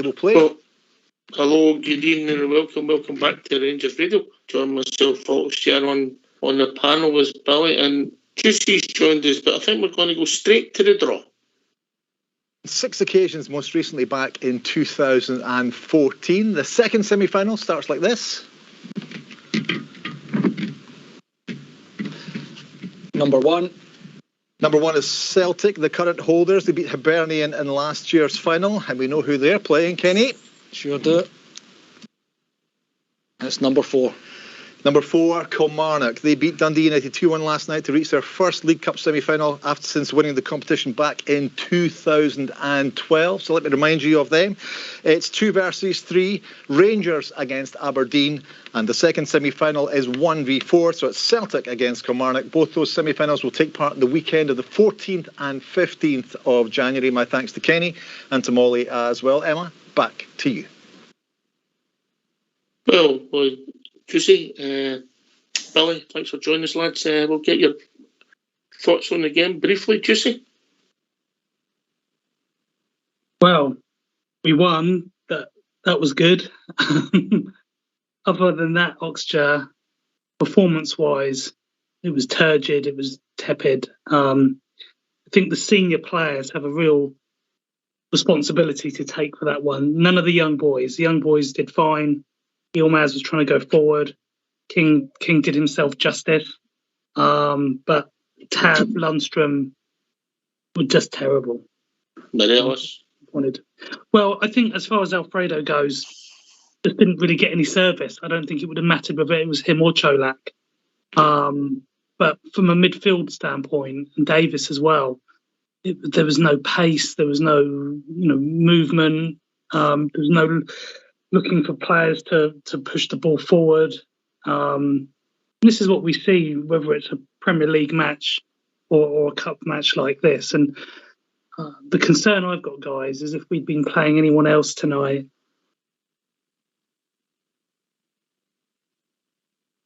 will play. Well, hello, good evening and welcome back to Rangers Radio. Join myself, Fox, here on the panel was Billy, and Juicy's joined us, but I think we're going to go straight to the draw. 6 occasions, most recently back in 2014. The second semi-final starts like this. Number one is Celtic, the current holders. They beat Hibernian in last year's final, and we know who they're playing, Kenny. Sure do. It's number 4. Number 4, Kilmarnock. They beat Dundee United 2-1 last night to reach their first League Cup semi-final since winning the competition back in 2012. So let me remind you of them. It's 2 versus 3, Rangers against Aberdeen. And the second semi-final is 1v4, so it's Celtic against Kilmarnock. Both those semi-finals will take part the weekend of the 14th and 15th of January. My thanks to Kenny and to Molly as well. Emma, back to you. Well, Juicy, Billy, thanks for joining us, lads. We'll get your thoughts on the game briefly, Juicy. Well, we won. That was good. Other than that, Oxford, performance-wise, it was turgid, it was tepid. I think the senior players have a real responsibility to take for that one. None of the young boys. The young boys did fine. Yilmaz was trying to go forward. King did himself justice. But Tab, Lundstrom were just terrible. Morelos. Well, I think as far as Alfredo goes, just didn't really get any service. I don't think it would have mattered whether it was him or Cholak. But from a midfield standpoint, and Davis as well, there was no pace, there was no movement, there was no looking for players to push the ball forward. This is what we see, whether it's a Premier League match or a cup match like this. And the concern I've got, guys, is if we'd been playing anyone else tonight,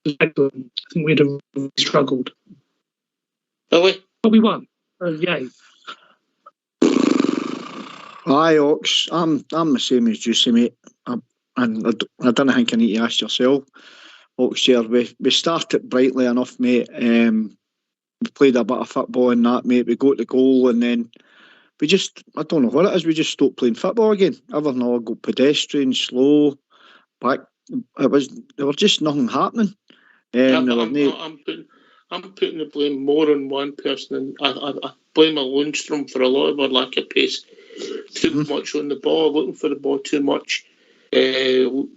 I think we'd have really struggled. Billy? But we won. Yay. Aye, Ox. I'm the same as Juicy, mate. And I don't think I need to ask yourself, Ox, here. We started brightly enough, mate. We played a bit of football in that, mate. We got the goal and then we just, I don't know what it is, we just stopped playing football again. Everything all got pedestrian, slow, back. There was just nothing happening. I'm putting the blame more on one person, and I blame Lundstrom for a lot of our lack of pace. Too much on the ball, looking for the ball too much. Look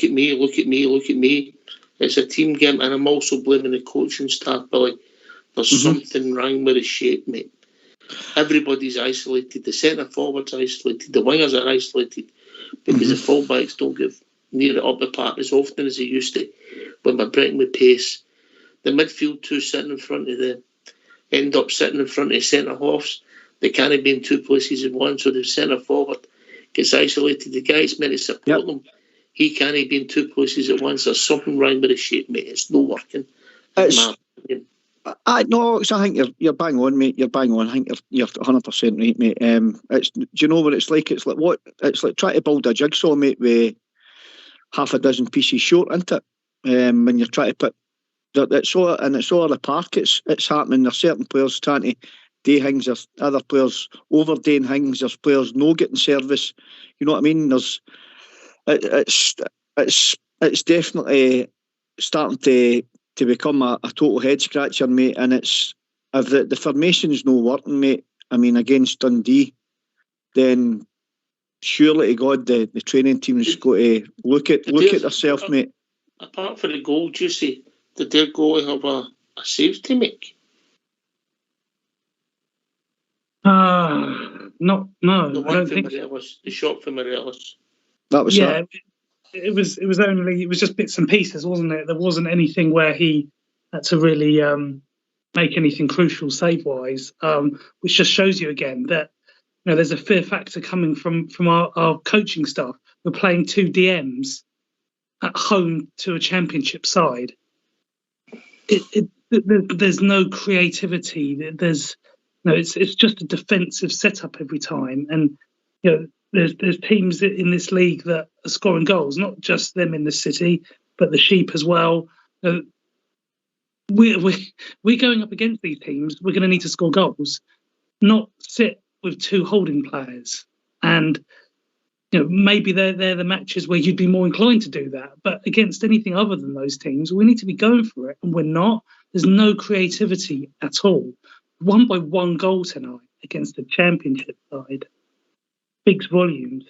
at me. It's a team game, and I'm also blaming the coaching staff, Billy. There's something wrong with the shape, mate. Everybody's isolated. The centre forwards are isolated. The wingers are isolated because the fullbacks don't get near it up the park as often as they used to when we're breaking with pace. The midfield two sitting in front of them end up sitting in front of centre halves. They can't be in two places at once, so the centre forward gets isolated. The guy's meant to support them. He can't be in two places at once. There's something wrong with the shape, mate. It's not working. No, I think you're bang on, mate. You're bang on. I think you're 100% right, mate. Do you know what it's like? It's like trying to build a jigsaw, mate, with half a dozen pieces short, isn't it? When you're trying to put it's all over the park. It's happening. There's certain players trying to do things. There's other players overdoing things. There's players no getting service. You know what I mean? It's definitely starting to become a total head scratcher, mate. And it's if the formation's no working, mate. I mean, against Dundee, then surely to God the training team's got to look at themselves, mate. Apart from the goal, Juicy, did their goal have a save to make? No. The I don't think Morelos, the shot for Morelos. That was It was just bits and pieces, wasn't it? There wasn't anything where he had to really make anything crucial save wise, which just shows you again that there's a fear factor coming from our coaching staff. We're playing 2 DMs at home to a championship side. There's no creativity. It's just a defensive setup every time, and there's teams in this league that are scoring goals, not just them in the City, but the Sheep as well. We're going up against these teams. We're going to need to score goals, not sit with two holding players. And maybe they're the matches where you'd be more inclined to do that. But against anything other than those teams, we need to be going for it, and we're not. There's no creativity at all. Won by one goal tonight against the Championship side speaks volumes.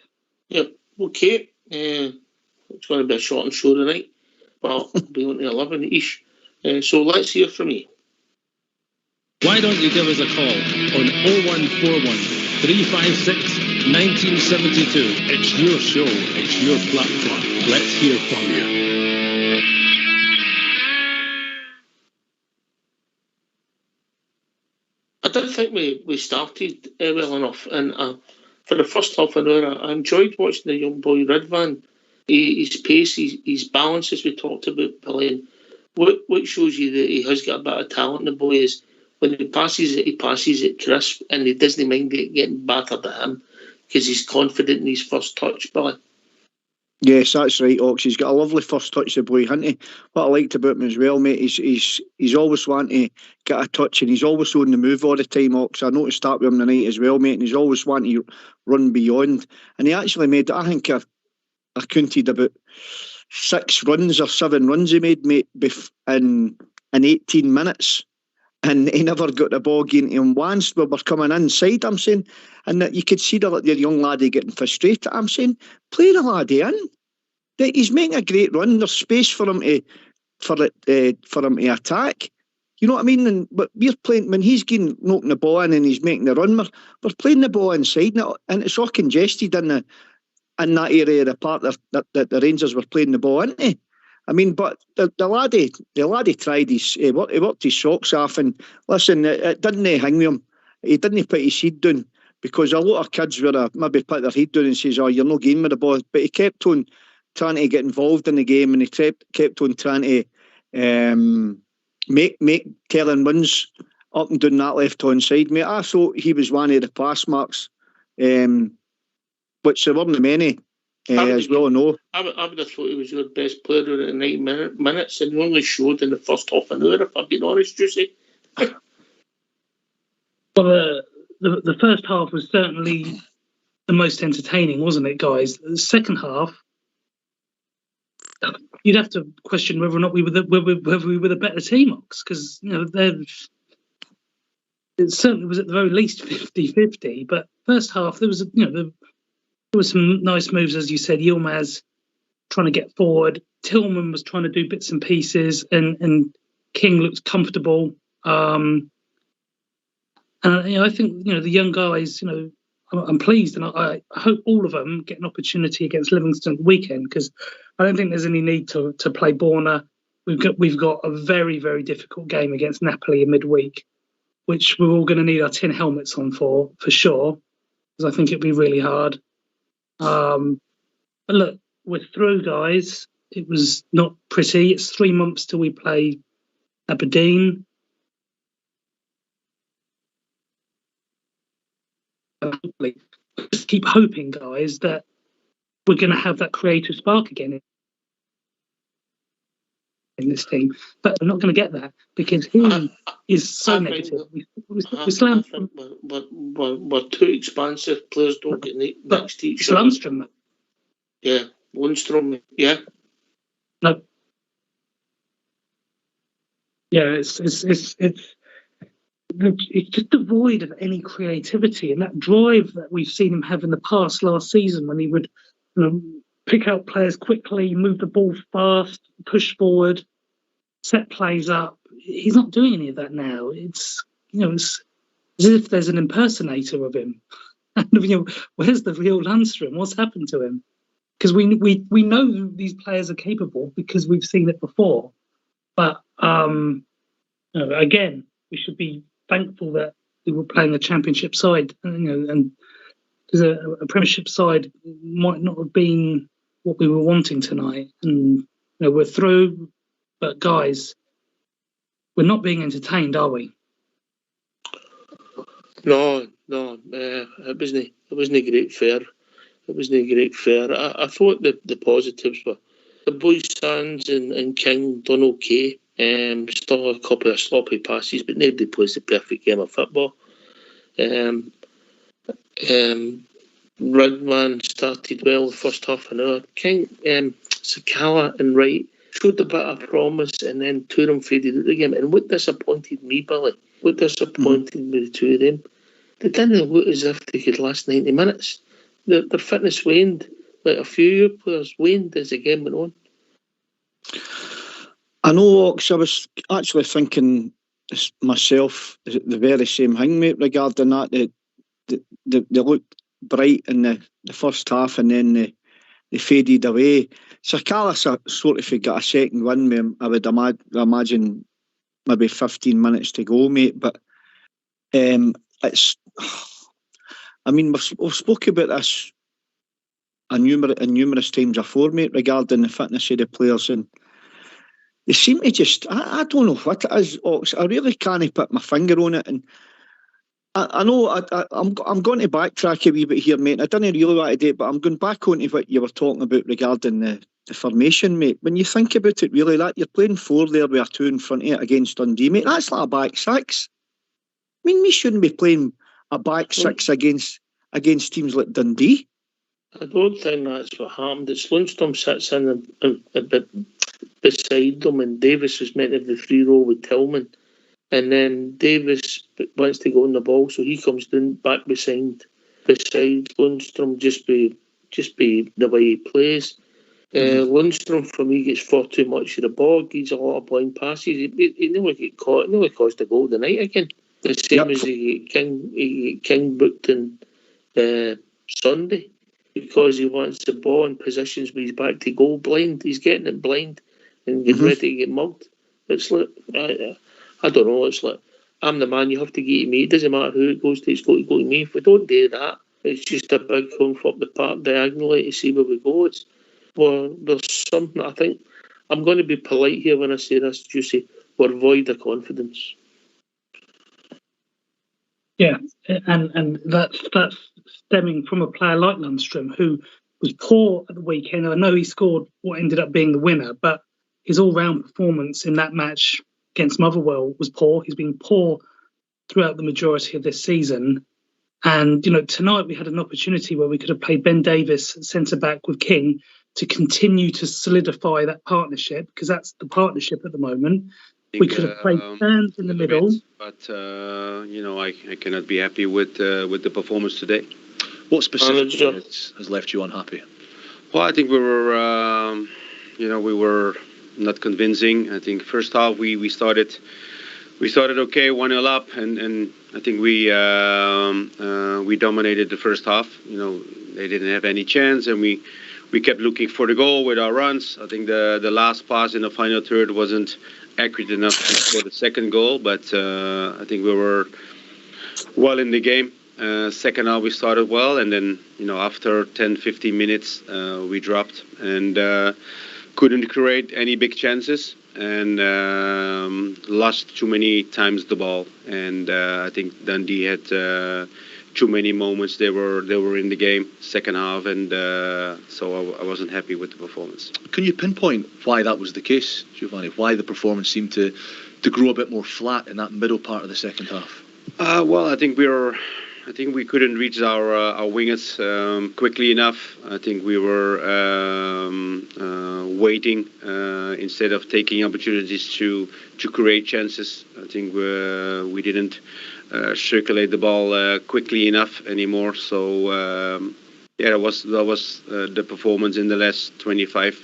Yep. Okay. It's going to be a short show tonight. Well, we'll be on to 11-ish. So let's hear from you. Why don't you give us a call on 0141 356 1972. It's your show. It's your platform. Let's hear from you. I didn't think we started well enough. And for the first half an hour, I enjoyed watching the young boy Ridvan. His pace, his balance, as we talked about, Billy. What shows you that he has got a bit of talent, the boy, is when he passes it crisp, and he doesn't mind it getting battered at him because he's confident in his first touch, Billy. Yes, that's right, Ox. He's got a lovely first touch, the boy, hasn't he? What I liked about him as well, mate, he's always wanting to get a touch, and he's always on the move all the time, Ox. I noticed that with him tonight as well, mate, and he's always wanting to run beyond. And he actually made, I think, I counted about 6 runs or 7 runs he made, mate, in 18 minutes. And he never got the ball into him once. We were coming inside, I'm saying, and that you could see the young laddie getting frustrated. I'm saying, play the laddie in. He's making a great run. There's space for him to attack. You know what I mean? But we're playing when he's knocking the ball in and he's making the run. We're playing the ball inside, and it's all congested in that area of the park that the Rangers were playing the ball into. I mean, but the laddie tried he worked his socks off, and listen, it didn't hang with him. He didn't put his head down, because a lot of kids would maybe put their head down and says, "Oh, you're not getting with the ball." But he kept on trying to get involved in the game, and he kept on trying to make telling runs up and down that left-hand side, mate. I thought he was one of the pass marks, which there weren't many. As well, no. I would have thought he was your best player in the 90 minutes, and he only showed in the first half an hour, if I'm being honest, Juicy. Well, the first half was certainly the most entertaining, wasn't it, guys? The second half, you'd have to question whether or not we were the better team, Ox, because it certainly was at the very least 50-50. But first half, there was there were some nice moves, as you said. Yilmaz trying to get forward. Tillman was trying to do bits and pieces, and King looked comfortable. And I think the young guys. I'm pleased, and I hope all of them get an opportunity against Livingston weekend, because I don't think there's any need to play Borna. We've got a very, very difficult game against Napoli in midweek, which we're all going to need our tin helmets on for sure, because I think it'll be really hard. But look, we're through, guys. It was not pretty. It's 3 months till we play Aberdeen. Just keep hoping, guys, that we're going to have that creative spark again in this team. But we're not going to get that, because he is so negative. We slammed him. We're too expansive. Players don't get next to each other. Lundstrom. Yeah, Lundstrom. Yeah. No. Yeah, it's just devoid of any creativity, and that drive that we've seen him have in the past last season, when he would pick out players quickly, move the ball fast, push forward, set plays up. He's not doing any of that now. It's it's as if there's an impersonator of him. And where's the real Lundstrom? What's happened to him? Because we know these players are capable, because we've seen it before. But again, we should be thankful that we were playing a Championship side, and because a Premiership side might not have been what we were wanting tonight. And we're through, but guys, we're not being entertained, are we? No, it wasn't great fare. It wasn't a great fair. I thought the positives were the boys Sands and King done okay. Still a couple of sloppy passes, but nobody plays the perfect game of football. Rudman started well the first half an hour. King, Sakala and Wright showed a bit of promise, and then two of them faded out the game. And what disappointed me, Billy, me, the two of them, they didn't look as if they could last 90 minutes. Their fitness waned, like a few players waned as the game went on. I know, Ox, I was actually thinking myself the very same thing, mate, regarding that. They looked bright in the first half, and then they faded away. Sakala sort of got a second win, I would imagine maybe 15 minutes to go, mate. But it's, I mean, we've spoken about this numerous times before, mate, regarding the fitness of the players, and they seem to just, I don't know what it is, Ox. I really can't put my finger on it, and I know I'm going to backtrack a wee bit here, mate. I didn't really want to do it, but I'm going back on to what you were talking about regarding the formation, mate. When you think about it, really, that you're playing 4 there with a 2 in front of it against Dundee, mate. That's like a back 6. I mean, we shouldn't be playing a back 6 against teams like Dundee. I don't think that's what happened. It's Lundstrom sits in a bit beside them, and Davis was meant to have the free roll with Tillman. And then Davis wants to go on the ball, so he comes down back beside Lundstrom, just be the way he plays. Lundstrom, for me, gets far too much of the ball. He's a lot of blind passes. He never get caught. He never caused a goal tonight again. The same as he get King booked in Sunday, because he wants the ball in positions where he's back to goal blind. He's getting it blind and getting ready to get mugged. It's like, I don't know, it's like, I'm the man, you have to get to me. It doesn't matter who it goes to, it's got to go to me. If we don't do that, it's just a big going up the park diagonally to see where we go. There's something, I think, I'm going to be polite here when I say this, Juicy, we're void of confidence. Yeah, and that's stemming from a player like Lundstrom, who was poor at the weekend. I know he scored what ended up being the winner, but his all-round performance in that match against Motherwell was poor. He's been poor throughout the majority of this season. And, tonight we had an opportunity where we could have played Ben Davis centre-back with King to continue to solidify that partnership, because that's the partnership at the moment. We could have played Sands in the middle. But, I cannot be happy with the performance today. What specifically has left you unhappy? Well, I think we were not convincing. I think first half we started okay, 1-0 up, and I think we dominated the first half. They didn't have any chance, and we kept looking for the goal with our runs. I think the last pass in the final third wasn't accurate enough to score the second goal, but I think we were well in the game. Second half we started well, and then after 10-15 minutes we dropped and couldn't create any big chances, and lost too many times the ball. And I think Dundee had too many moments they were in the game second half, and so I wasn't happy with the performance. Can you pinpoint why that was the case, Giovanni? Why the performance seemed to grow a bit more flat in that middle part of the second half? Well, I think we couldn't reach our wingers quickly enough. I think we were waiting instead of taking opportunities to create chances. I think we didn't circulate the ball quickly enough anymore. So that was the performance in the last 25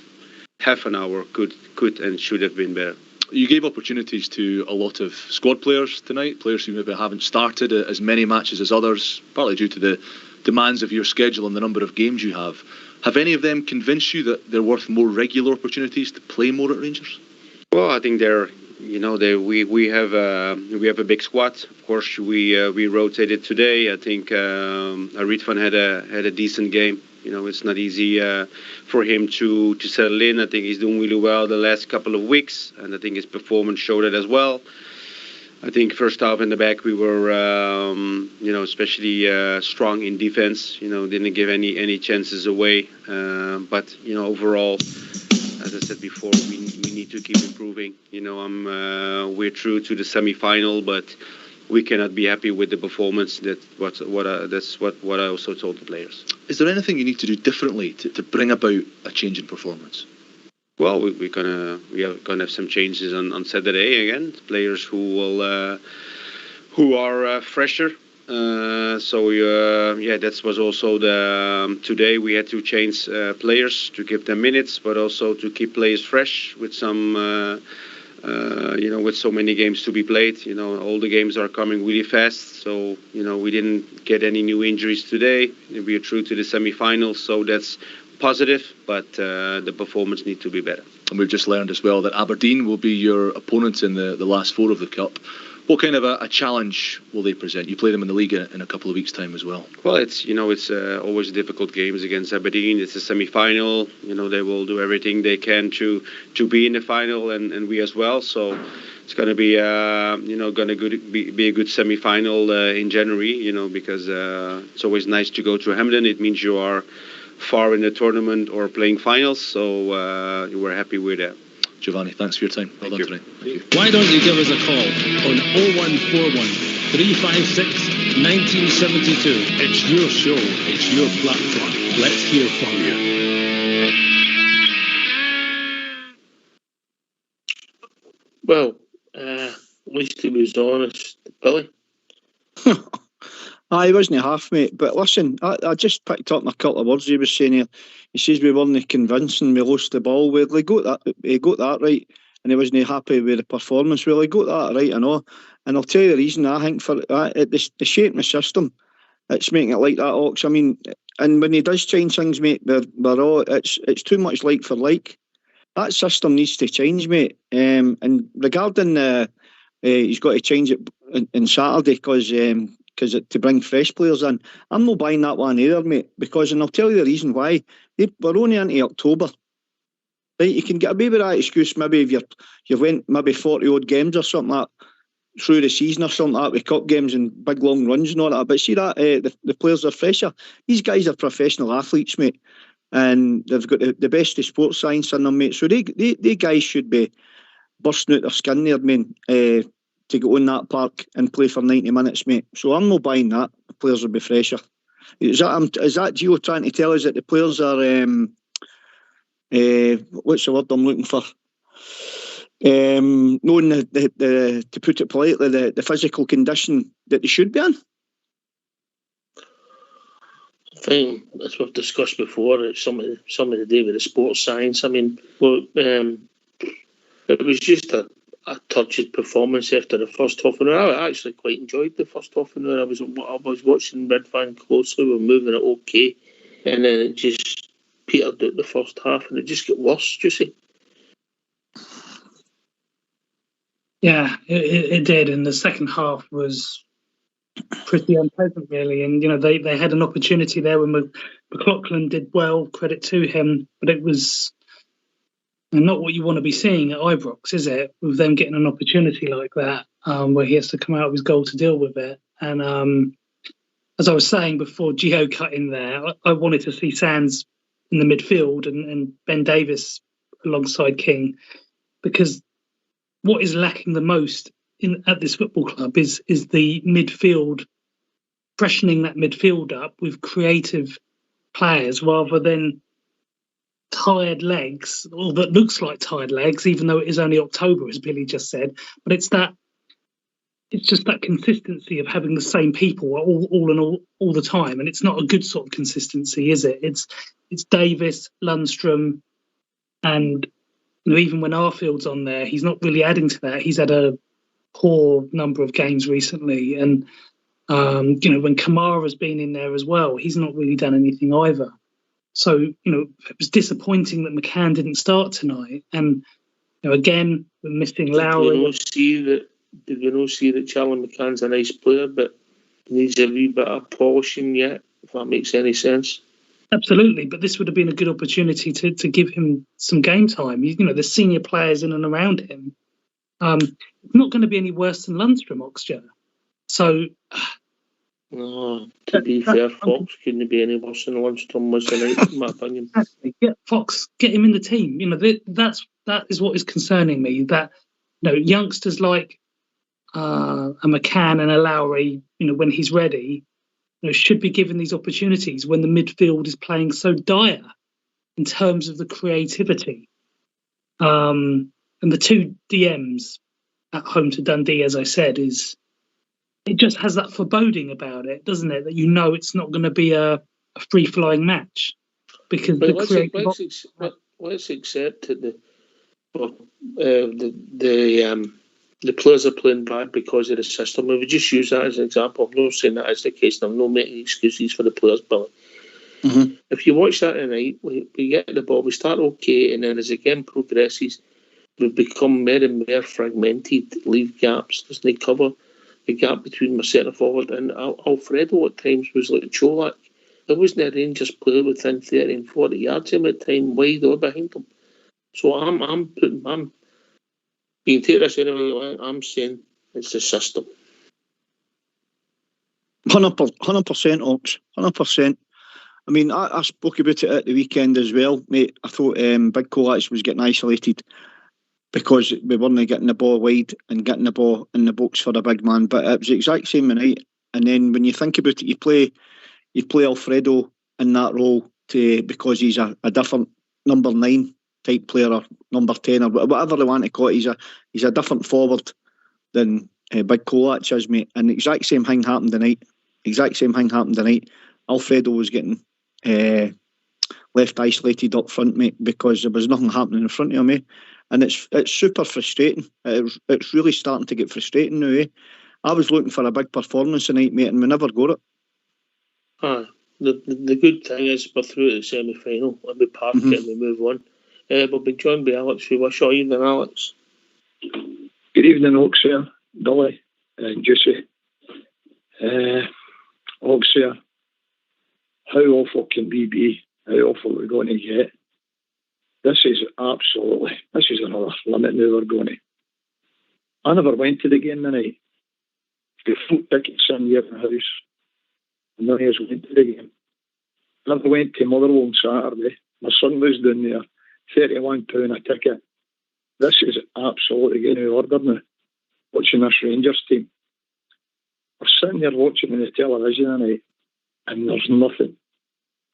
half an hour could and should have been better. You gave opportunities to a lot of squad players tonight, players who maybe haven't started as many matches as others, partly due to the demands of your schedule and the number of games you have. Have any of them convinced you that they're worth more regular opportunities to play more at Rangers? Well, I think we have a big squad. Of course, we rotated today. I think Ritvan had a decent game. It's not easy for him to settle in. I think he's doing really well the last couple of weeks, and I think his performance showed it as well. I think first half in the back we were, especially strong in defense. Didn't give any chances away. But overall, as I said before, we need to keep improving. We're through to the semi-final, but we cannot be happy with the performance. That's what I also told the players. Is there anything you need to do differently to bring about a change in performance? Well, we're gonna have some changes on Saturday again. Players who are fresher. That was also today we had to change players to give them minutes, but also to keep players fresh with some. With so many games to be played, all the games are coming really fast. So, we didn't get any new injuries today. We are through to the semi-finals, so that's positive, but the performance needs to be better. And we've just learned as well that Aberdeen will be your opponent in the last four of the Cup. What kind of a challenge will they present? You play them in the league in a couple of weeks' time as well. Well, it's always difficult games against Aberdeen. It's a semi-final. They will do everything they can to be in the final, and we as well. So it's going to be be a good semi-final in January. Because it's always nice to go to Hampden. It means you are far in the tournament or playing finals. So we're happy with that. Giovanni, thanks for your time. Well done tonight. Thank you. Why don't you give us a call on 0141 356 1972? It's your show, it's your platform. Let's hear from you. Well, at least he was honest, Billy. He wasn't half, mate. But listen, I just picked up a couple of words he was saying here. He says we weren't convincing, we lost the ball. Well, he got that right, and he wasn't happy with the performance. Well, he got that right, I know. And I'll tell you the reason. I think for the shape in the system, it's making it like that, Ox. I mean, and when he does change things, mate, it's too much like for like. That system needs to change, mate. And regarding he's got to change it on Saturday because to bring fresh players in. I'm not buying that one either, mate, because, and I'll tell you the reason why. We're only into October. Right, you can get away with that excuse maybe if you've went maybe 40 odd games or something like that through the season or something like that with cup games and big long runs and all that. But see that the players are fresher. These guys are professional athletes, mate, and they've got the best of sports science in them, mate. So they guys should be bursting out their skin there, man, to go on that park and play for 90 minutes, mate. So I'm not buying that. The players will be fresher. Is that Gio trying to tell us that the players are what's the word I'm looking for? Knowing the to put it politely, the physical condition that they should be in? I think, as we've discussed before, it's something to do with the sports science. I mean, it was just a turgid performance after the first half an hour. I actually quite enjoyed the first half an hour. I was watching Red Fan closely. We were moving it okay, and then it just petered out the first half, and it just got worse. Do you see? Yeah, it did, and the second half was pretty unpleasant, really. And they had an opportunity there when McLaughlin did well. Credit to him, but it was not what you want to be seeing at Ibrox, is it? With them getting an opportunity like that, where he has to come out of his goal to deal with it. And as I was saying before, Gio cut in there. I wanted to see Sands in the midfield and Ben Davis alongside King, because what is lacking the most at this football club is the midfield, freshening that midfield up with creative players rather than tired legs, or that looks like tired legs, even though it is only October, as Billy just said. But it's just that consistency of having the same people all the time, and it's not a good sort of consistency, is it? It's Davis, Lundstrom, and even when Arfield's on there, he's not really adding to that. He's had a poor number of games recently, and when Kamara's been in there as well, he's not really done anything either. So, it was disappointing that McCann didn't start tonight. And, again, we're missing Lowry. Did we not see that Charlie McCann's a nice player, but needs a wee bit of polishing yet, if that makes any sense? Absolutely, but this would have been a good opportunity to give him some game time. The senior players in and around him It's not going to be any worse than Lundstrom, Oxford. So, no, to be fair, Fox couldn't be any worse than Lundstrom was tonight, in my opinion. Get Fox, get him in the team. That is what is concerning me. That youngsters like a McCann and a Lowry, when he's ready, should be given these opportunities when the midfield is playing so dire in terms of the creativity. And the two DMs at home to Dundee, as I said, it just has that foreboding about it, doesn't it? That it's not going to be a free-flying match because let's accept that the players are playing bad because of the system. We would just use that as an example. I'm not saying that is the case, and I'm not making excuses for the players, Billy. Mm-hmm. If you watch that tonight, we get the ball, we start okay, and then as the game progresses, we become more and more fragmented, leave gaps, there's no cover. The gap between my centre forward and Alfredo at times was like Cholak. There wasn't a Rangers player within 30 and 40 yards of him at time, wide or behind him. So I'm being taken this anyway. I'm saying it's the system. 100%, Ox. 100%. I mean, I spoke about it at the weekend as well, mate. I thought Big Kovac was getting isolated because we weren't getting the ball wide and getting the ball in the box for the big man. But it was the exact same night. And then when you think about it, you play Alfredo in that role because he's a different number 9 type player or number 10 or whatever they want to call it. He's a different forward than Big Kovac is, mate. And the exact same thing happened tonight. Alfredo was getting left isolated up front, mate, because there was nothing happening in front of him, eh? And it's super frustrating. It's really starting to get frustrating now, eh? I was looking for a big performance tonight, mate, and we never got it. The good thing is we're through to the semi-final and we park it and we move on. We'll be joined by Alex. We wish all evening, Alex. Good evening, Oaks here, Billy and Juicy. Oaks here. How awful can we be? How awful are we going to get? This is another limit now we're going to. I never went to the game tonight. The full tickets in here in the house. And none of us went to the game. I never went to Motherwell on Saturday. My son was down there. £31 a ticket. This is absolutely getting out of order now. Watching this Rangers team. We're sitting there watching on the television tonight, and there's nothing.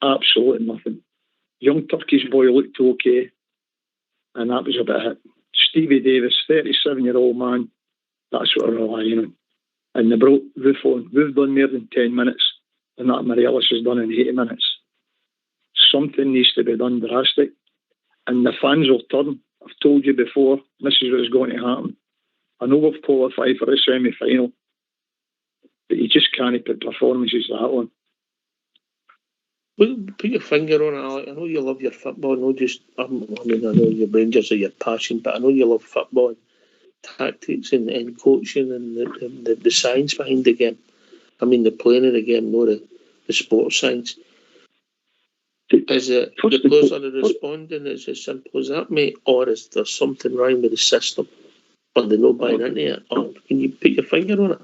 Absolutely nothing. Young Turkish boy looked okay, and that was about it. Stevie Davis, 37-year-old man, that's what we're relying on. And they brought Buffon. We've done more than 10 minutes, and that Morelos has done in 80 minutes. Something needs to be done drastic, and the fans will turn. I've told you before, this is what's going to happen. I know we've qualified for the semi-final, but you just can't put performances that on. Put your finger on it, Alec. I know you love your football. I know your Rangers are your passion, but I know you love football and tactics and coaching and the science behind the game. I mean, the playing of the game, not the sports science. Is it the players are responding? It's as simple as that, mate? Or is there something wrong with the system? But they're not buying into it? Or can you put your finger on it?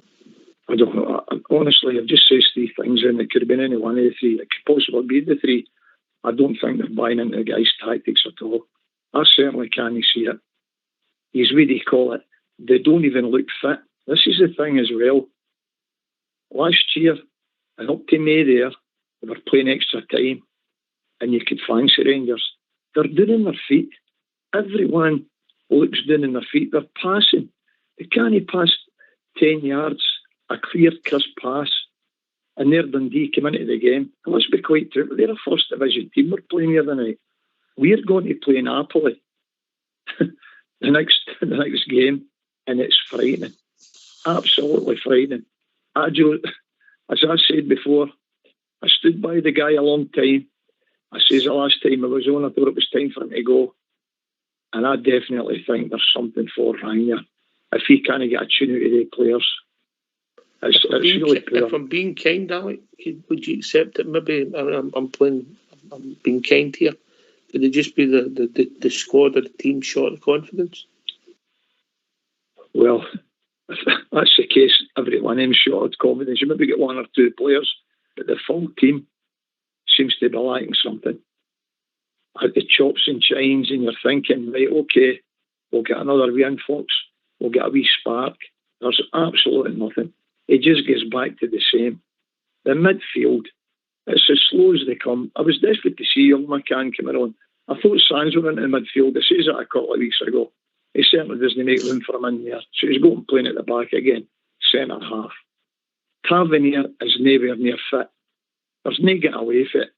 I don't know. Honestly, I've just said 3 things, and it could have been any one of the 3. It could possibly be the 3. I don't think they're buying into the guy's tactics at all. I certainly can't see it. He's what do you call it? They don't even look fit. This is the thing as well. Last year, and up to May there, they were playing extra time, and you could fancy Rangers. They're down on their feet. Everyone looks down on their feet. They're passing. They can't pass 10 yards. A clear, crisp pass, and there Dundee came into the game. And let's be quite true, they're a first division team we're playing here tonight. We're going to play Napoli the next game, and it's frightening, absolutely frightening. As I said before, I stood by the guy a long time. I says the last time I was on, I thought it was time for him to go, and I definitely think there's something for Rangnick if he can't get a tune out of the players. If I'm being kind, Alec, would you accept it? Maybe I'm being kind here. Could it just be the squad or the team short of confidence? Well, if that's the case, every one of them shot at confidence. You maybe get one or two players, but the full team seems to be lacking something. At the chops and chines, and you're thinking, right, okay, we'll get another wee influx, we'll get a wee spark. There's absolutely nothing. It just gets back to the same. The midfield, it's as slow as they come. I was desperate to see young McCann coming on. I thought Sands were into midfield. I says that a couple of weeks ago. He certainly doesn't make room for him in there. So he's going playing at the back again, centre half. Tavernier is nowhere near fit. There's no getting away from it.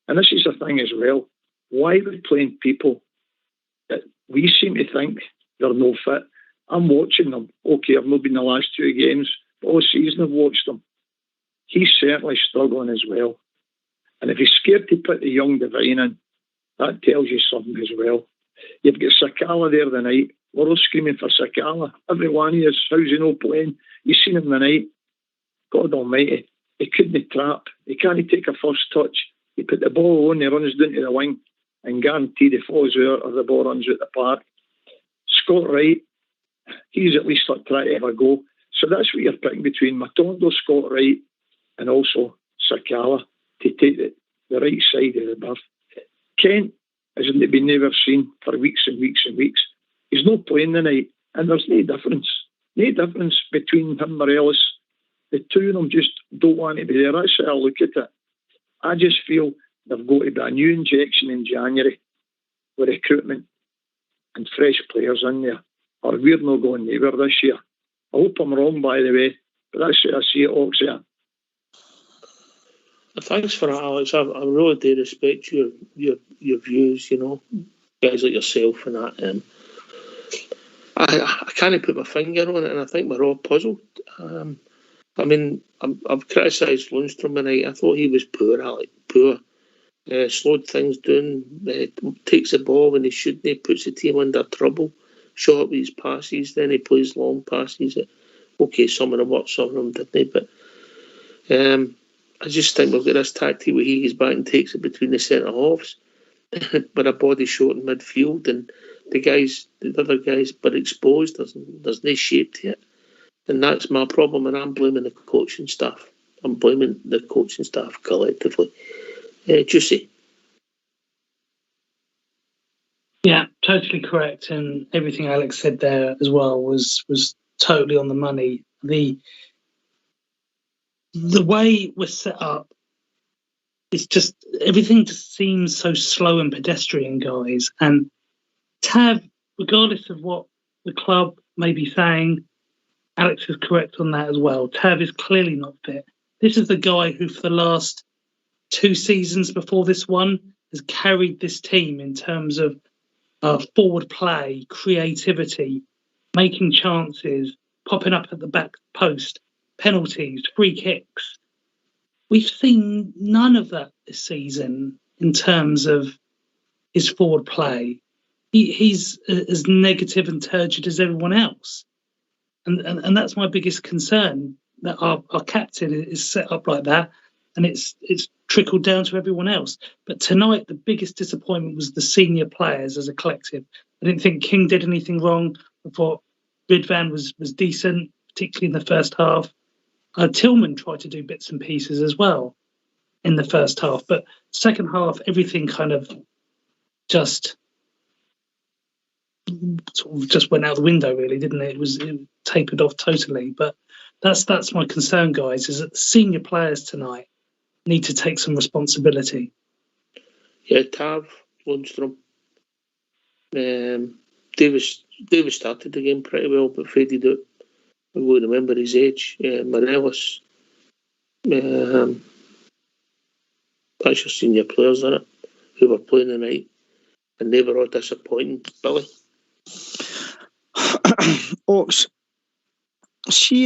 And this is the thing as well. Why are we playing people that we seem to think they're no fit? I'm watching them. Okay, I've not been the last two games, but all season I've watched them. He's certainly struggling as well. And if he's scared to put the young Divine in, that tells you something as well. You've got Sakala there tonight. We're all screaming for Sakala. Every one of you is, how's he not playing? You've seen him tonight. God almighty. He couldn't trap. He can't take a first touch. He put the ball on, he runs down to the wing and guaranteed he falls out or the ball runs out the park. Scott Wright, he's at least trying to have a go. So that's what you're picking between Matondo, Scott Wright, and also Sakala to take the right side of the berth. Kent hasn't been never seen for weeks and weeks and weeks. He's not playing tonight, and there's no difference. No difference between him and Morelos. The two of them just don't want to be there. That's how I look at it. I just feel there's got to be a new injection in January with recruitment and fresh players in there, or we're not going anywhere this year. I hope I'm wrong, by the way, but that's what I see it, Ox there. Thanks for that, Alex. I really do respect your views, you know, guys like yourself and that. I can't put my finger on it, and I think we're all puzzled. I mean, I've criticised Lundstrom tonight. I thought he was poor, Alec, poor. Slowed things down, takes the ball when he shouldn't, puts the team under trouble, short with his passes, then he plays long passes. Okay, some of them worked, some of them didn't, but I just think we've got this tactic where he goes back and takes it between the centre halves with a body short in midfield, and the other guys, but exposed. There's no shape to it. And that's my problem, and I'm blaming the coaching staff. I'm blaming the coaching staff collectively. Juicy. Yeah, totally correct. And everything Alex said there as well was totally on the money. The way we're set up, it's just, everything just seems so slow and pedestrian, guys. And Tav, regardless of what the club may be saying, Alex is correct on that as well. Tav is clearly not fit. This is the guy who, for the last 2 seasons before this one, has carried this team in terms of forward play, creativity, making chances, popping up at the back post, penalties, free kicks. We've seen none of that this season in terms of his forward play. He's as negative and turgid as everyone else. And that's my biggest concern, that our captain is set up like that, and it's trickled down to everyone else. But tonight, the biggest disappointment was the senior players as a collective. I didn't think King did anything wrong. I thought Ridvan was decent, particularly in the first half. Tillman tried to do bits and pieces as well in the first half. But second half, everything kind of just went out the window, really, didn't it? It tapered off totally. But that's my concern, guys, is that the senior players tonight need to take some responsibility. Yeah, Tav, Lundstrom. Davis started the game pretty well, but faded out. I won't remember his age. Morelos. That's your senior players, isn't it? Who were playing tonight. And they were all disappointing. Billy? Ox, see,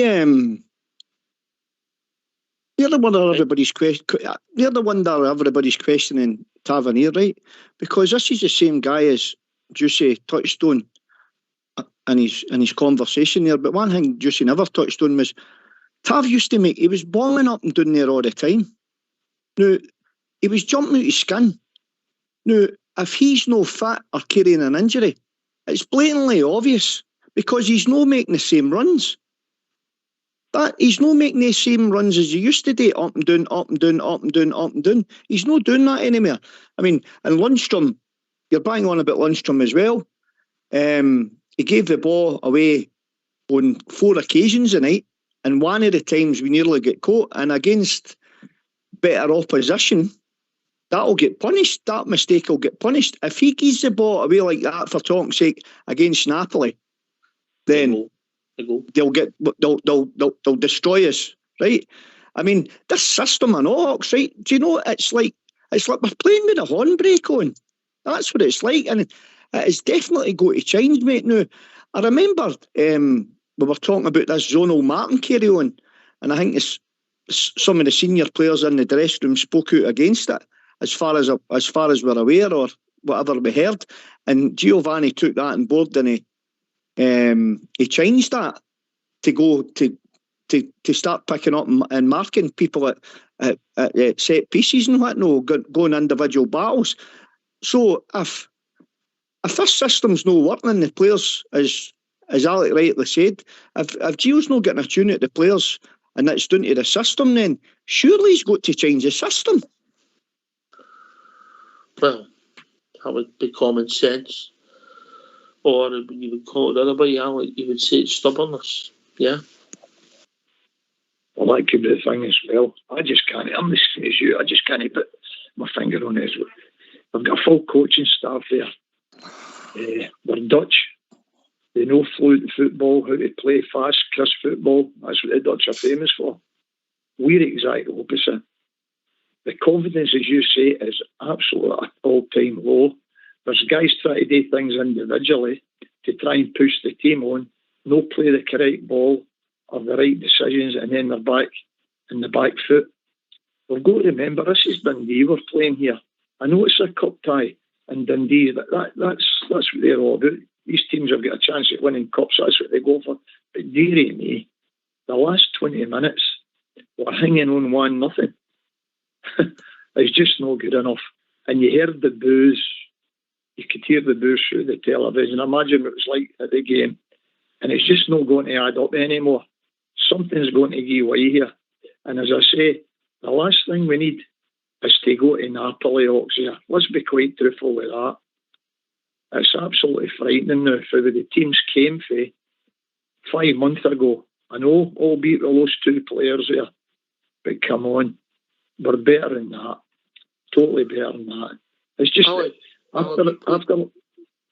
you're the one that everybody's questioning Tavernier, right? Because this is the same guy as Juicy touched on in his conversation there. But one thing Juicy never touched on was Tav used to he was balling up and down there all the time. Now, he was jumping out his skin. Now, if he's no fit or carrying an injury, it's blatantly obvious. because he's not making the same runs. That he's not making the same runs as he used to do, up and down, up and down, up and down, up and down. He's not doing that anymore. I mean, and Lundstrom, you're bang on about Lundstrom as well. He gave the ball away on 4 occasions tonight, and one of the times we nearly get caught, and against better opposition, that'll get punished. That mistake will get punished. If he gives the ball away like that, for talk's sake, against Napoli, then they'll destroy us, right? I mean, this system in Ox, right? Do you know, it's like we're playing with a handbrake on. That's what it's like, and it's definitely going to change, mate. Now, I remember we were talking about this Zonal Martin carry on, and I think some of the senior players in the dressing room spoke out against it, as far as we're aware or whatever we heard. And Giovanni took that on board, and he changed that to go to start picking up and marking people at set pieces and whatnot, going individual battles. So if this system's not working and the players, as Alec rightly said, if Gio's not getting a tune at the players and that's down to the system, then surely he's got to change the system. Well, that would be common sense. Or you would call it the other way, Alec, you would say it's stubbornness. Yeah? Well, that could be the thing as well. I'm the same as you, I just can't put my finger on it. I've got a full coaching staff there. They're Dutch. They know fluent football, how to play fast, crisp football. That's what the Dutch are famous for. We're exactly opposite. The confidence, as you say, is absolutely at all-time low. There's guys trying to do things individually to try and push the team on, no play the correct ball or the right decisions, and then they're back in the back foot. We've got to remember, this is Dundee we're playing here. I know it's a cup tie in Dundee, but that's what they're all about. These teams have got a chance at winning cups, that's what they go for. But dearie me, the last 20 minutes, we're hanging on 1-0. It's just not good enough. And you heard the boos. You could hear the boos through the television. Imagine what it was like at the game. And it's just not going to add up anymore. Something's going to give way here. And as I say, the last thing we need is to go to Napoli, Oxia. Let's be quite truthful with that. It's absolutely frightening now for where the teams came for 5 months ago. I know, albeit we lost 2 players there. But come on, we're better than that. Totally better than that. It's just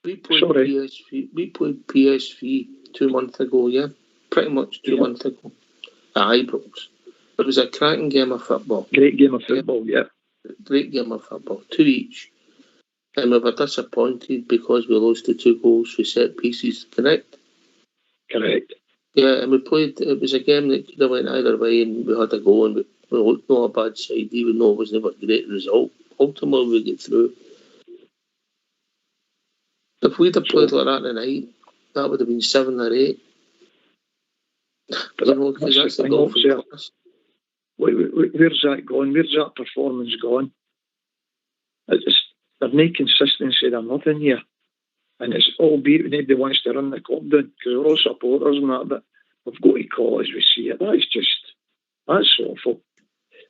we played PSV 2 months ago, yeah? Pretty much 2 months ago. At Ibrox. It was a cracking game of football. Great game of football, yeah. Great game of football. 2 each. And we were disappointed because we lost the 2 goals for set pieces, correct? Correct. Yeah, and we played, it was a game that could have went either way, and we had a goal, and we looked not a bad side, even though it was never a great result. Ultimately, we get through. If we'd have played like that tonight, that would have been 7 or 8. Because that's the goal for us. Where's that gone? Where's that performance gone? There's no consistency, there's nothing here. And it's albeit nobody wants to run the club down, because we're all supporters and that, but we've got to call it as we see it. That's awful.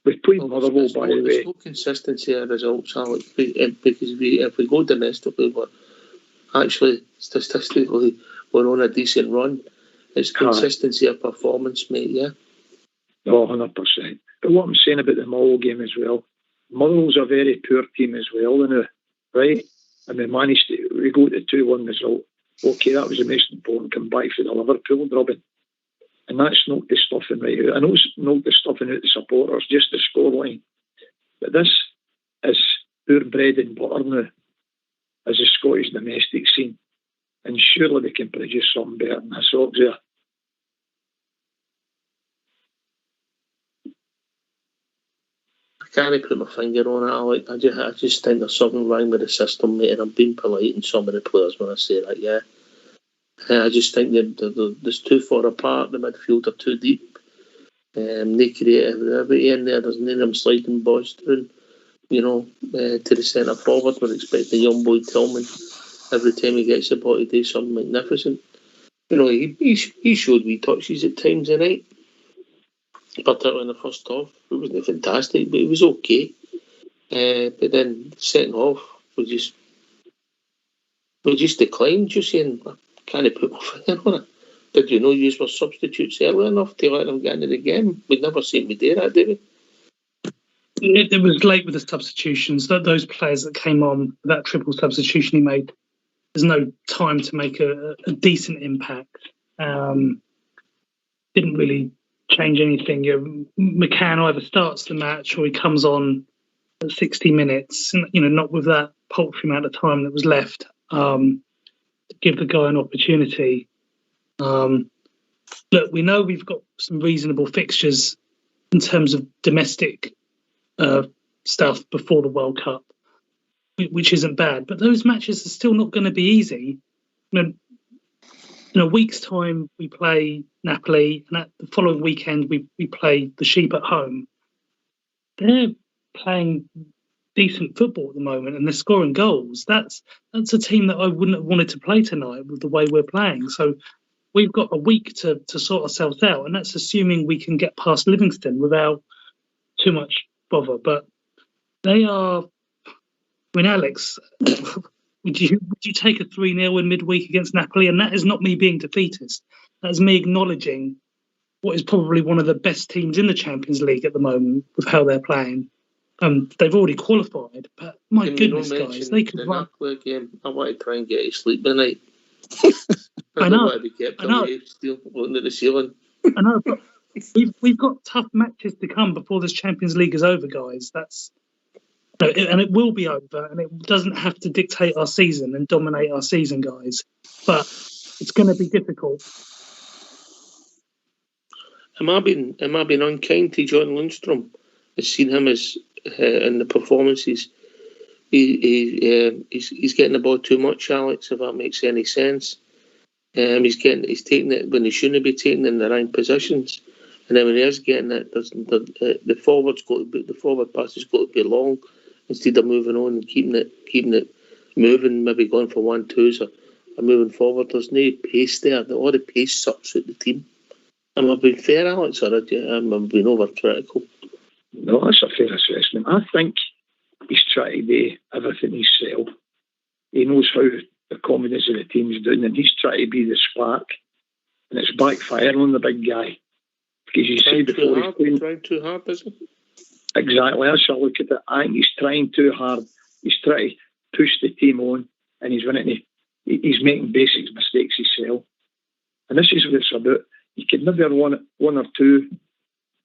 We've played Motherwell, by the way. There's no consistency of results, Alex, because if we go domestically, we're actually, statistically, we're on a decent run. It's consistency of performance, mate, yeah? Oh, 100%. But what I'm saying about the Motherwell game as well, Motherwell's a very poor team as well, you know, right? And we go to 2-1 result. Okay, that was the most important, come back for the Liverpool drubbing. And that's knocked the stuffing right out. I know it's knocked the stuffing out the supporters, just the scoreline. But this is our bread and butter now, as a Scottish domestic scene. And surely we can produce something better than this, Oxia. I can't put my finger on it, Alec. I just think there's something wrong with the system, mate, and I'm being polite in some of the players when I say that, yeah. I just think there's too far apart, the midfield are too deep. They creativity in there, there's none of them sliding balls through, to the centre forward. We're expecting young boy Tillman every time he gets the ball to do something magnificent. You know, he showed wee touches at times tonight, particularly in the first half. It wasn't fantastic, but it was okay. But then the second half, we just declined. Just saying, I can't put my finger on it. Did you know you were substitutes early enough to let them get into the game? We'd never seen me do that, did we? It was late with the substitutions. Those players that came on, that triple substitution he made, there's no time to make a decent impact. Didn't really change anything. McCann either starts the match or he comes on at 60 minutes, and, not with that paltry amount of time that was left to give the guy an opportunity. Look, we know we've got some reasonable fixtures in terms of domestic stuff before the World Cup, which isn't bad. But those matches are still not going to be easy. In a week's time, we play Napoli, and the following weekend, we play the Sheep at home. They're playing decent football at the moment, and they're scoring goals. That's a team that I wouldn't have wanted to play tonight with the way we're playing. So we've got a week to sort ourselves out, and that's assuming we can get past Livingston without too much bother. But they are... Alex, would you take a 3-0 in midweek against Napoli? And that is not me being defeatist. That's me acknowledging what is probably one of the best teams in the Champions League at the moment with how they're playing. They've already qualified, but my goodness, guys, they could run. Napoli game. I want to try and get to sleep tonight. I know. Want to be kept away, still looking at the ceiling. I know, but we've got tough matches to come before this Champions League is over, guys. And it will be over, and it doesn't have to dictate our season and dominate our season, guys. But it's going to be difficult. Am I being unkind to John Lundstrom? I've seen him as in the performances. He's getting the ball too much, Alex. If that makes any sense, he's taking it when he shouldn't be taking it in the right positions, and then when he is getting it, the forward pass has got to be long instead of moving on and keeping it moving, maybe going for 1-2s or moving forward. There's no pace there. All the pace sucks at the team. Am I being fair, Alex, or am I being overcritical? No, that's a fair assessment. I think he's trying to do everything himself. He knows how the confidence of the team is doing, and he's trying to be the spark. And it's backfiring on the big guy. Because you see before he's trying too hard, isn't he? Exactly, that's how I look at it. I think he's trying too hard. He's trying to push the team on, and he's he's making basic mistakes himself. And this is what it's about. You could never have one or two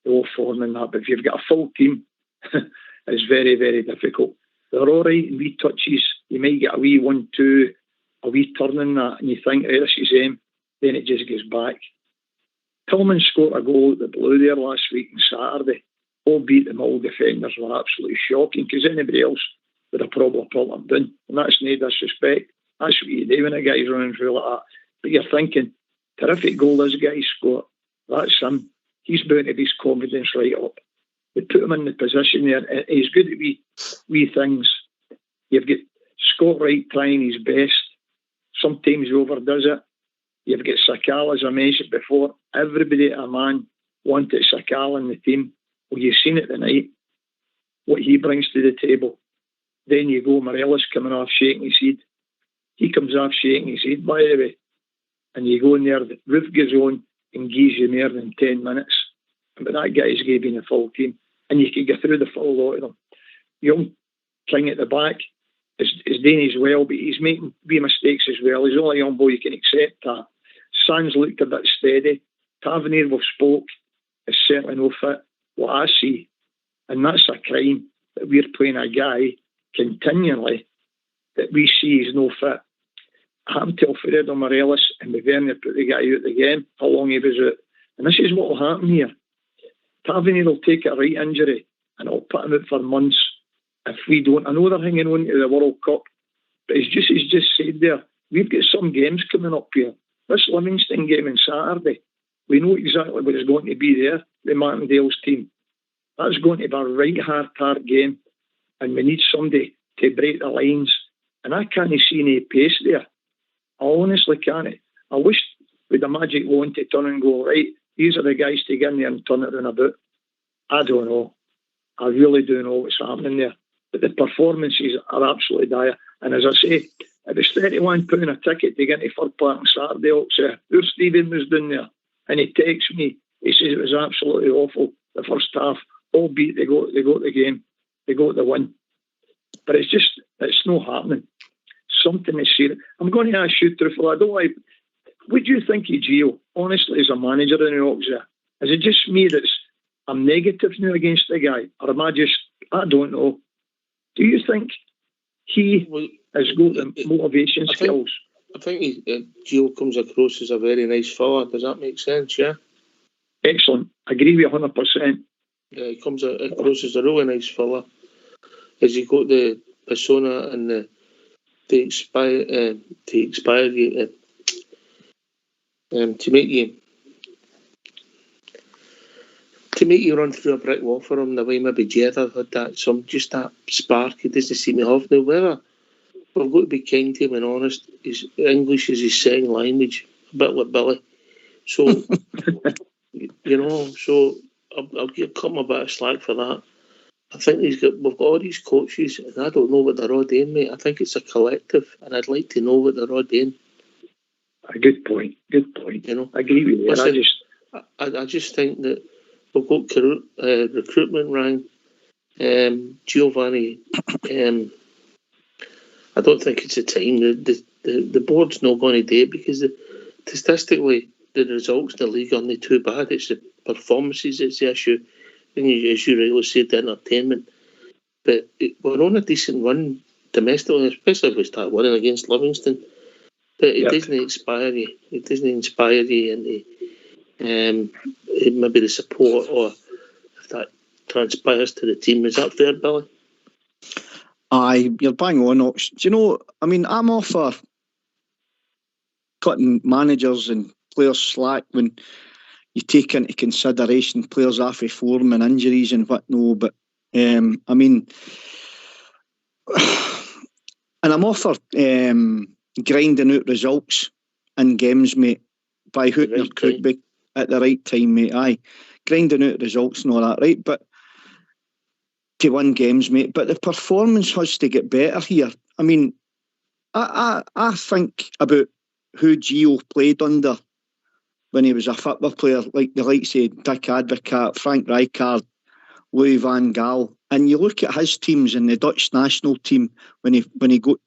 off form in that, but if you've got a full team, it's very, very difficult. They're all right in wee touches. You might get a wee 1-2, a wee turn in that, and you think, hey, this is him. Then it just gets back. Tillman scored a goal at the Blue there last week on Saturday. Albeit the Mull defenders were absolutely shocking, because anybody else would have probably pulled them down. And that's no disrespect. That's what you do when a guy's running through like that. But you're thinking, terrific goal this guy scored. That's him. He's bound to be his confidence right up. They put him in the position there. He's good at wee things. You've got Scott Wright trying his best. Sometimes he overdoes it. You've got Sakala, as I mentioned before. Everybody at a man wanted Sakala in the team. Well, you've seen it tonight, what he brings to the table. Then you go, Morelos coming off shaking his head. He comes off shaking his head, by the way. And you go in there, the roof goes on and gives you more than 10 minutes. But that guy's going to be in the full team. And you can get through the full lot of them. Young King at the back is doing as well, but he's making wee mistakes as well. He's only a young boy, you can accept that. Sands looked a bit steady. Tavernier, we've spoke, is certainly no fit. What I see, and that's a crime, that we're playing a guy continually that we see is no fit. Happened to Alfredo Morelos, and Werner put the guy out again, how long he was out. And this is what will happen here. Tavernier will take a right injury, and it'll put him out for months if we don't. I know they're hanging on to the World Cup, but he's just said there, we've got some games coming up here. This Livingston game on Saturday, we know exactly what is going to be there, the Martindale's team. That's going to be a right hard game, and we need somebody to break the lines. And I can't see any pace there. I honestly can't. I wish with a magic wand to turn and go, right, these are the guys to get in there and turn it around about. I don't know. I really do know what's happening there. But the performances are absolutely dire. And as I say, it was £31 a ticket to get into Fir Park on Saturday. Poor Stephen was down there. And he texts me. He says it was absolutely awful, the first half. Albeit they got the game. They got the win. But it's not happening. Something is serious. I'm going to ask you, truthfully, would you think of Gio, honestly, as a manager in the Hawks? Is it just me I'm negative now against the guy? Or am I don't know. Do you think he has got the motivation skills? I think Gio comes across as a very nice fella. Does that make sense, yeah? Excellent. I agree with you 100%. Yeah, he comes across as a really nice fella. Has he got the persona and to inspire you, to make you run through a brick wall for him, the way maybe Jeddah had that spark he doesn't seem to have now. Whether we've got to be kind to him and honest, his English is his second language, a bit like Billy. So so I'll cut him a bit of slack for that. I think we've got all these coaches, and I don't know what they're all doing, mate. I think it's a collective, and I'd like to know what they're all doing. A good point. I agree with you. Listen, I just think that we've got recruitment rank. Giovanni, I don't think it's a time. The board's not going to do it because statistically the results in the league aren't too bad. It's the performances that's the issue. And as you rightly said, the entertainment. But we're on a decent run domestically, especially if we start winning against Livingston. But it doesn't inspire you. It doesn't inspire you into maybe the support, or if that transpires to the team. Is that fair, Billy? Aye, you're bang on, Ox. Do you know, I mean, I'm all for cutting managers and players slack when you take into consideration players off of form and injuries and whatnot. But I mean, and I'm all for grinding out results in games, mate, by hooting your crowd at the right time, mate. Aye, grinding out results and all that, right? But to win games, mate. But the performance has to get better here. I mean, I think about who Gio played under when he was a football player, like the likes of Dick Advocaat, Frank Rijkaard, Louis van Gaal, and you look at his teams in the Dutch national team when he got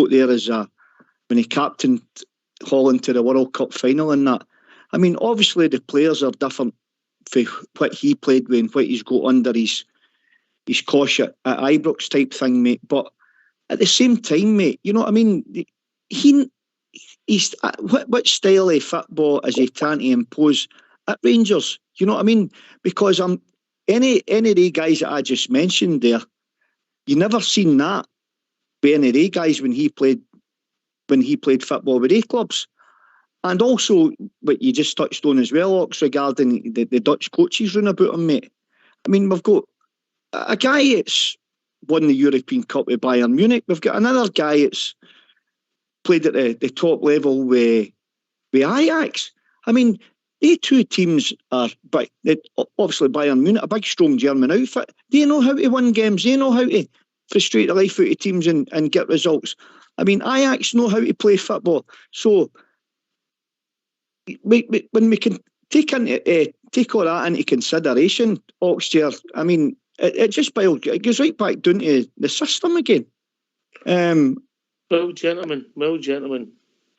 there when he captained Holland to the World Cup final and that. I mean, obviously the players are different for what he played with and what he's got under his cosh at Ibrox type thing, mate. But at the same time, mate, you know what I mean? He's what style of football is he trying to impose at Rangers? You know what I mean? Because any of the guys that I just mentioned there, you never seen that with any of the guys when he played football with A clubs. And also what you just touched on as well, Ox, regarding the Dutch coaches round about him, mate. I mean, we've got a guy that's won the European Cup with Bayern Munich. We've got another guy that's played at the top level with Ajax. I mean, they two teams are obviously Bayern Munich, a big, strong German outfit. They know how to win games. They know how to frustrate the life out of teams and get results. I mean, Ajax know how to play football. So when we can take all that into consideration, Oxford, I mean, it goes right back down to the system again. Well, gentlemen,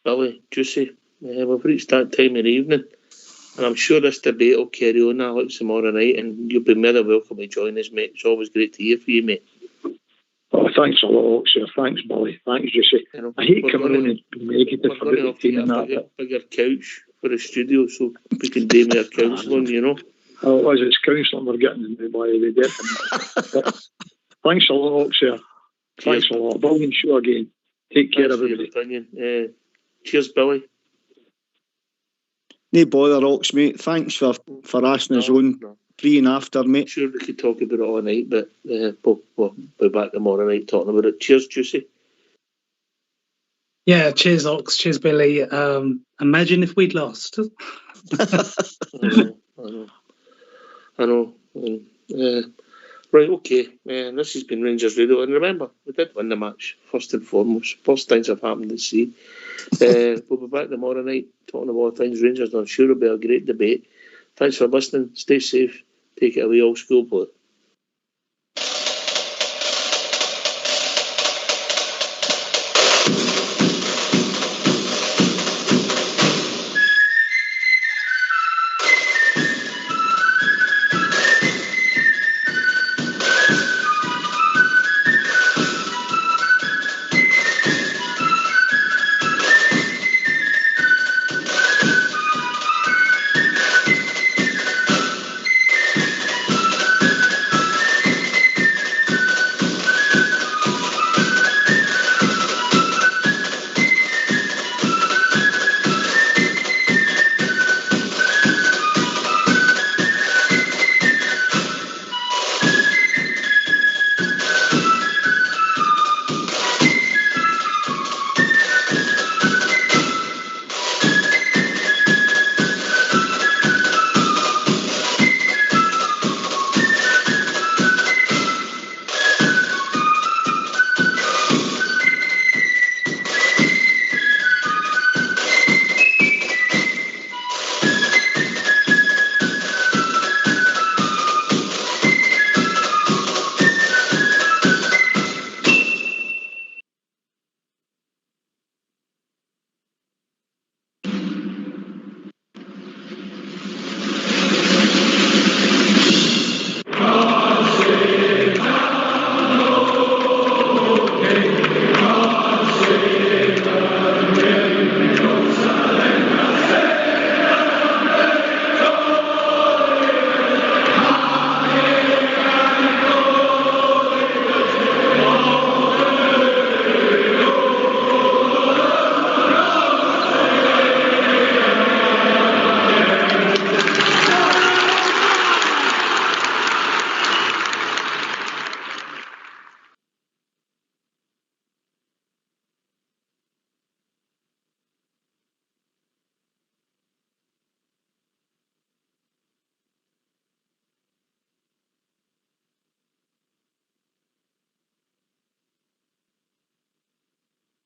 Billy, Juicy, we've reached that time of the evening, and I'm sure this debate will carry on, Alex, tomorrow night, and you'll be more than welcome to join us, mate. It's always great to hear from you, mate. Oh, thanks a lot, Oxford. Thanks, Billy. Thanks, Juicy. I hate coming on and being negative about the team and that. Bigger couch for the studio so we can do more counselling, you know. Oh, as it's counselling we're getting in the way, they definitely. Thanks a lot, Oxford. Thanks a lot. Brilliant show again. Take care, everybody. Cheers, Billy. No bother, Ox, mate. Thanks for asking us on pre and after, mate. I'm sure we could talk about it all night, but we'll be back tomorrow night talking about it. Cheers, Juicy. Yeah, cheers, Ox. Cheers, Billy. Imagine if we'd lost. I know. Right, okay. This has been Rangers Radio. And remember, we did win the match, first and foremost. First things have happened to see. We'll be back tomorrow night talking about all things Rangers. I'm sure it'll be a great debate. Thanks for listening. Stay safe. Take it away, all school boy.